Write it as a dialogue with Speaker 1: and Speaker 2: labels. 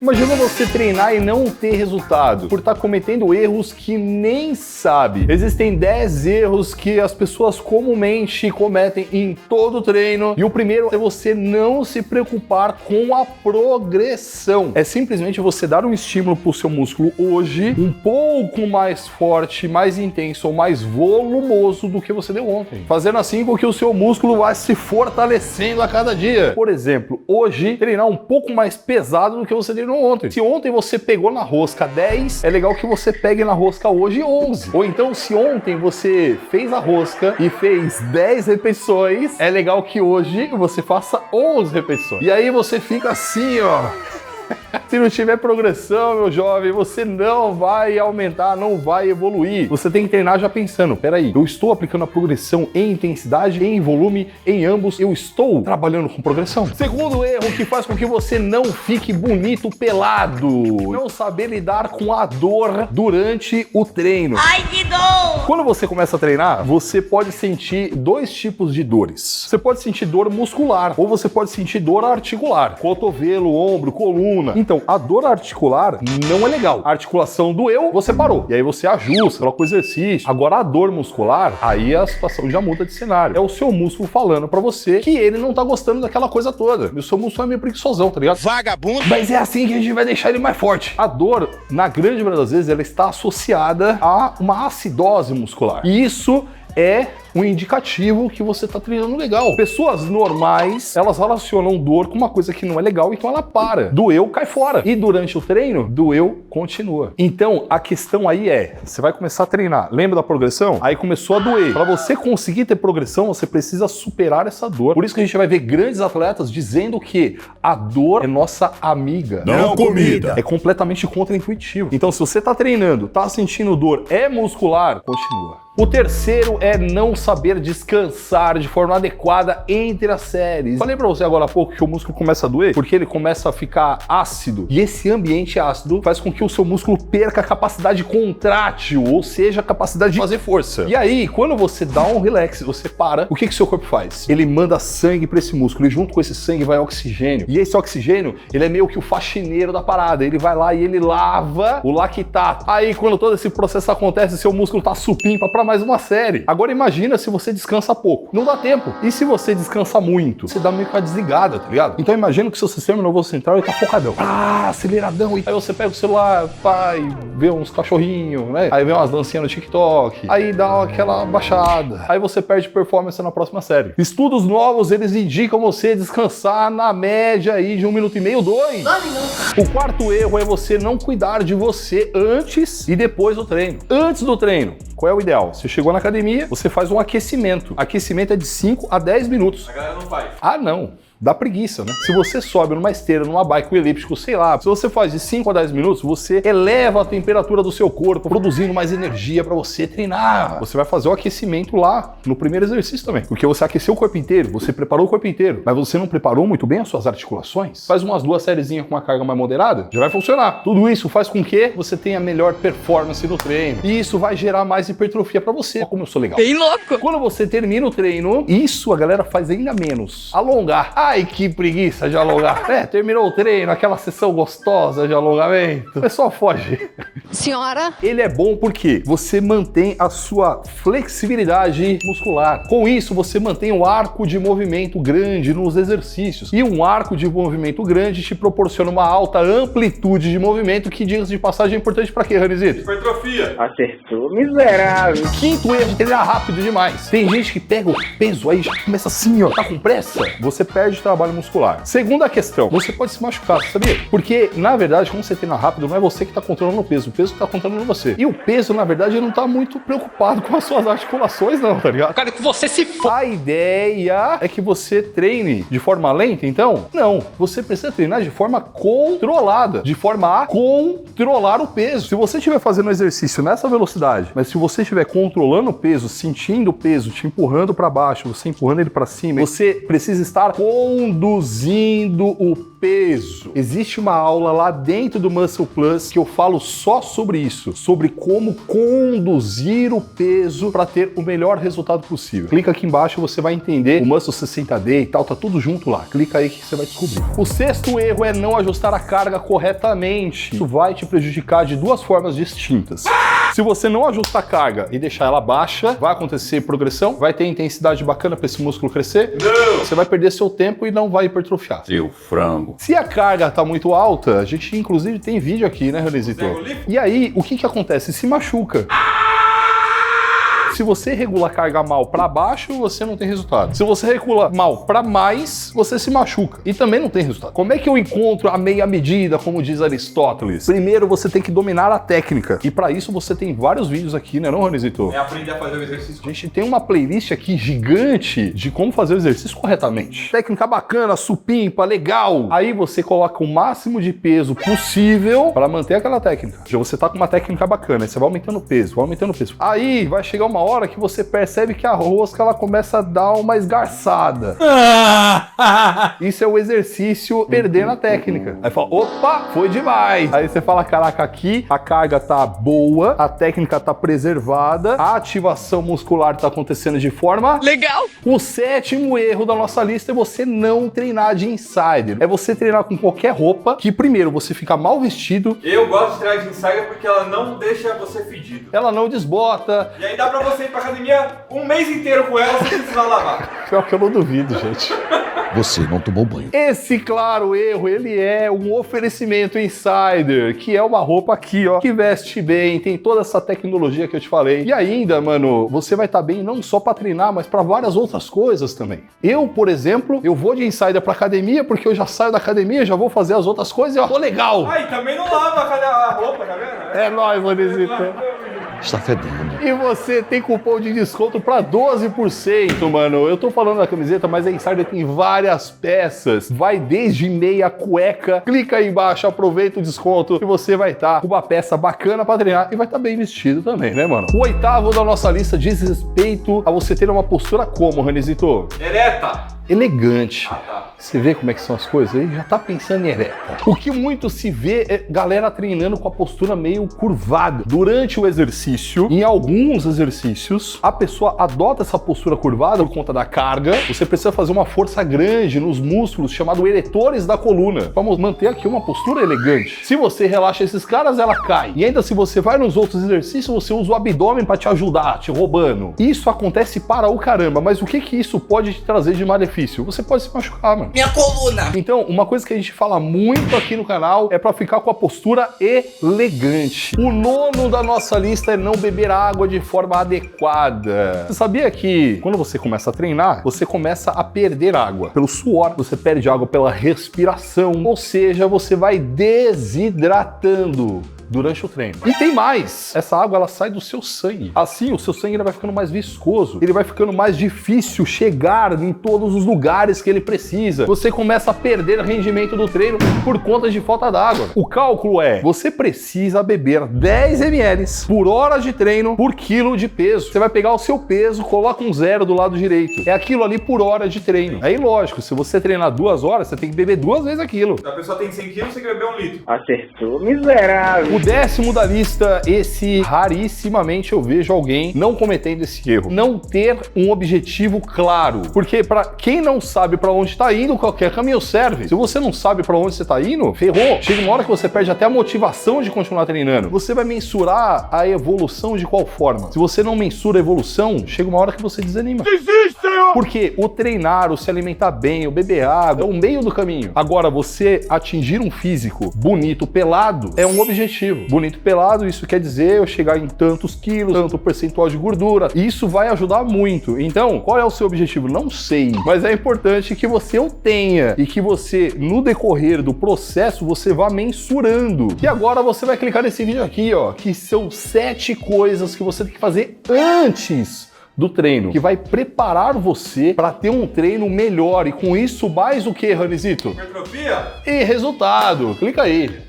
Speaker 1: Imagina você treinar e não ter resultado, por estar cometendo erros que nem sabe. Existem 10 erros que as pessoas comumente cometem em todo treino. E o primeiro é você não se preocupar com a progressão. É simplesmente você dar um estímulo para o seu músculo hoje um pouco mais forte, mais intenso ou mais volumoso do que você deu ontem. Fazendo assim com que o seu músculo vá se fortalecendo a cada dia. Por exemplo, hoje treinar um pouco mais pesado do que você treinou ontem. Se ontem você pegou na rosca 10, é legal que você pegue na rosca hoje 11. Ou então, se ontem você fez a rosca e fez 10 repetições, é legal que hoje você faça 11 repetições. E aí você fica assim, ó. Se não tiver progressão, meu jovem, você não vai aumentar, não vai evoluir. Você tem que treinar já pensando, peraí, eu estou aplicando a progressão em intensidade, em volume, em ambos, eu estou trabalhando com progressão. Segundo erro que faz com que você não fique bonito pelado, não saber lidar com a dor durante o treino.
Speaker 2: Ai, que dor!
Speaker 1: Quando você começa a treinar, você pode sentir dois tipos de dores. Você pode sentir dor muscular, ou você pode sentir dor articular, cotovelo, ombro, coluna. Então, a dor articular não é legal. A articulação doeu, você parou. E aí você ajusta, coloca o exercício. Agora, a dor muscular, aí a situação já muda de cenário. É o seu músculo falando pra você que ele não tá gostando daquela coisa toda. E o seu músculo é meio preguiçosão, tá ligado?
Speaker 3: Vagabundo!
Speaker 1: Mas é assim que a gente vai deixar ele mais forte. A dor, na grande maioria das vezes, ela está associada a uma acidose muscular. E isso é um indicativo que você tá treinando legal. Pessoas normais, elas relacionam dor com uma coisa que não é legal, então ela para. Doeu, cai fora. E durante o treino, doeu, continua. Então, a questão aí é, você vai começar a treinar. Lembra da progressão? Aí começou a doer. Para você conseguir ter progressão, você precisa superar essa dor. Por isso que a gente vai ver grandes atletas dizendo que a dor é nossa amiga.
Speaker 3: Não comida.
Speaker 1: É completamente contraintuitivo. Então, se você tá treinando, tá sentindo dor, é muscular, continua. O terceiro é não saber descansar de forma adequada entre as séries. Falei pra você agora há pouco que o músculo começa a doer porque ele começa a ficar ácido. E esse ambiente ácido faz com que o seu músculo perca a capacidade contrátil, ou seja, a capacidade de fazer força. E aí, quando você dá um relax, você para, o que o seu corpo faz? Ele manda sangue pra esse músculo e junto com esse sangue vai oxigênio. E esse oxigênio, ele é meio que o faxineiro da parada. Ele vai lá e ele lava o lactato. Aí, quando todo esse processo acontece, seu músculo tá supimpa pra mais uma série. Agora imagina se você descansa pouco. Não dá tempo. E se você descansa muito? Você dá meio que uma desligada, tá ligado? Então imagina que seu sistema nervoso central ele tá focadão. Aceleradão. Aí você pega o celular, vai, vê uns cachorrinhos, né? Aí vê umas dancinhas no TikTok. Aí dá aquela baixada. Aí você perde performance na próxima série. Estudos novos, eles indicam você descansar na média aí de 1 minuto e meio, 2.
Speaker 2: 2 minutos.
Speaker 1: O quarto erro é você não cuidar de você antes e depois do treino. Antes do treino, qual é o ideal? Você chegou na academia, você faz um aquecimento. Aquecimento é de 5 a 10 minutos.
Speaker 3: A galera não faz.
Speaker 1: Ah, não. Dá preguiça, né? Se você sobe numa esteira, numa bike, um elíptico, sei lá, se você faz de 5 a 10 minutos, você eleva a temperatura do seu corpo, produzindo mais energia pra você treinar. Você vai fazer o aquecimento lá, no primeiro exercício também. Porque você aqueceu o corpo inteiro, você preparou o corpo inteiro, mas você não preparou muito bem as suas articulações. Faz umas 2 sériezinhas com uma carga mais moderada, já vai funcionar. Tudo isso faz com que você tenha melhor performance no treino. E isso vai gerar mais hipertrofia pra você. Olha como eu sou legal.
Speaker 2: Bem louco.
Speaker 1: Quando você termina o treino, isso a galera faz ainda menos. Alongar. Ai, que preguiça de alongar. Terminou o treino, aquela sessão gostosa de alongamento. O pessoal foge.
Speaker 2: Senhora?
Speaker 1: Ele é bom porque você mantém a sua flexibilidade muscular. Com isso, você mantém um arco de movimento grande nos exercícios. E um arco de movimento grande te proporciona uma alta amplitude de movimento que, diga-se de passagem, é importante pra quê, Ranizito?
Speaker 3: Hipertrofia.
Speaker 4: Acertou, miserável.
Speaker 1: Quinto erro, treinar rápido demais. Tem gente que pega o peso aí, já começa assim, ó, tá com pressa, você perde trabalho muscular. Segunda questão, você pode se machucar, sabia? Porque, na verdade, quando você treina rápido, não é você que tá controlando o peso que tá controlando você. E o peso, na verdade, ele não tá muito preocupado com as suas articulações, não, tá ligado?
Speaker 3: Cara, que você se f...
Speaker 1: A ideia é que você treine de forma lenta, então? Não. Você precisa treinar de forma controlada, de forma a controlar o peso. Se você estiver fazendo um exercício nessa velocidade, mas se você estiver controlando o peso, sentindo o peso, te empurrando para baixo, você empurrando ele para cima, você precisa estar controlando conduzindo o peso. Existe uma aula lá dentro do Muscle Plus que eu falo só sobre isso, sobre como conduzir o peso para ter o melhor resultado possível. Clica aqui embaixo, você vai entender o Muscle 60D e tal, tá tudo junto lá. Clica aí que você vai descobrir. O sexto erro é não ajustar a carga corretamente. Isso vai te prejudicar de duas formas distintas. Se você não ajustar a carga e deixar ela baixa, vai acontecer progressão, vai ter intensidade bacana para esse músculo crescer. Não! Você vai perder seu tempo e não vai hipertrofiar.
Speaker 3: Seu frango.
Speaker 1: Se a carga tá muito alta, a gente inclusive tem vídeo aqui, né, Renesito? E aí, o que acontece? Se machuca. Se você regula a carga mal para baixo, você não tem resultado. Se você regula mal para mais, você se machuca e também não tem resultado. Como é que eu encontro a meia medida, como diz Aristóteles? Primeiro, você tem que dominar a técnica. E para isso você tem vários vídeos aqui, né, não, Renesito?
Speaker 3: É aprender a fazer o exercício.
Speaker 1: A gente tem uma playlist aqui gigante de como fazer o exercício corretamente. Técnica bacana, supimpa, legal. Aí você coloca o máximo de peso possível para manter aquela técnica. Já você tá com uma técnica bacana, aí você vai aumentando o peso, vai aumentando o peso. Aí vai chegar uma hora que você percebe que a rosca ela começa a dar uma esgarçada. Isso é o exercício perdendo a técnica. Aí fala, opa, foi demais. Aí você fala, caraca, aqui a carga tá boa, a técnica tá preservada, a ativação muscular tá acontecendo de forma
Speaker 2: Legal.
Speaker 1: O sétimo erro da nossa lista é você não treinar de insider. É você treinar com qualquer roupa que, primeiro, você fica mal vestido.
Speaker 3: Eu gosto de treinar de insider porque ela não deixa você fedido.
Speaker 1: Ela não desbota.
Speaker 3: E aí dá pra você ir pra academia um mês inteiro com ela sem precisar lavar.
Speaker 1: Pior que eu não duvido, gente.
Speaker 5: Você não tomou banho.
Speaker 1: Esse, claro, erro, ele é um oferecimento insider, que é uma roupa aqui, ó, que veste bem, tem toda essa tecnologia que eu te falei. E ainda, mano, você vai estar bem não só pra treinar, mas pra várias outras coisas também. Eu, por exemplo, eu vou de insider pra academia, porque eu já saio da academia, já vou fazer as outras coisas e ó, tô legal.
Speaker 3: Ah, e também não lava a roupa, tá vendo?
Speaker 1: É nóis, Manesita.
Speaker 5: Está fedendo.
Speaker 1: E você tem cupom de desconto para 12%, mano. Eu tô falando da camiseta, mas a Insider tem várias peças. Vai desde meia, cueca. Clica aí embaixo, aproveita o desconto e você vai estar com uma peça bacana para treinar e vai estar bem vestido também, né, mano? O oitavo da nossa lista diz respeito a você ter uma postura como, Renesito?
Speaker 3: Ereta.
Speaker 1: Elegante.
Speaker 3: Ah, tá.
Speaker 1: Você vê como é que são as coisas aí? Já tá pensando em ereta. O que muito se vê é galera treinando com a postura meio curvada. Durante o exercício, em alguns exercícios, a pessoa adota essa postura curvada por conta da carga. Você precisa fazer uma força grande nos músculos, chamado eretores da coluna. Vamos manter aqui uma postura elegante. Se você relaxa esses caras, ela cai. E ainda se você vai nos outros exercícios, você usa o abdômen para te ajudar, te roubando. Isso acontece para o caramba, mas o que isso pode te trazer de malefício? Você pode se machucar, mano.
Speaker 2: Minha coluna.
Speaker 1: Então, uma coisa que a gente fala muito aqui no canal é pra ficar com a postura elegante. O nono da nossa lista é não beber água de forma adequada. Você sabia que quando você começa a treinar, você começa a perder água pelo suor, você perde água pela respiração, ou seja, você vai desidratando durante o treino. E tem mais, essa água ela sai do seu sangue. Assim, o seu sangue ele vai ficando mais viscoso, ele vai ficando mais difícil chegar em todos os lugares que ele precisa. Você começa a perder rendimento do treino por conta de falta d'água. O cálculo é, você precisa beber 10 ml por hora de treino por quilo de peso. Você vai pegar o seu peso, coloca um 0 do lado direito. É aquilo ali por hora de treino. Aí, lógico, se você treinar 2 horas, você tem que beber 2 vezes aquilo.
Speaker 3: Se a pessoa tem 100 quilos, você tem que beber 1 litro.
Speaker 4: Acertou, miserável.
Speaker 1: O 10º da lista, esse rarissimamente eu vejo alguém não cometendo esse erro. Não ter um objetivo claro. Porque pra quem não sabe pra onde tá indo, qualquer caminho serve. Se você não sabe pra onde você tá indo, ferrou. Chega uma hora que você perde até a motivação de continuar treinando. Você vai mensurar a evolução de qual forma? Se você não mensura a evolução, chega uma hora que você desanima.
Speaker 3: Desiste, Senhor!
Speaker 1: Porque o treinar, o se alimentar bem, o beber água, é o meio do caminho. Agora, você atingir um físico bonito, pelado, é um objetivo. Bonito pelado, isso quer dizer eu chegar em tantos quilos, tanto percentual de gordura. Isso vai ajudar muito. Então, qual é o seu objetivo? Não sei. Mas é importante que você o tenha e que você, no decorrer do processo, você vá mensurando. E agora você vai clicar nesse vídeo aqui, ó, que são 7 coisas que você tem que fazer antes do treino, que vai preparar você para ter um treino melhor e com isso mais o que, Ranizito?
Speaker 3: Hipertrofia?
Speaker 1: E resultado. Clica aí.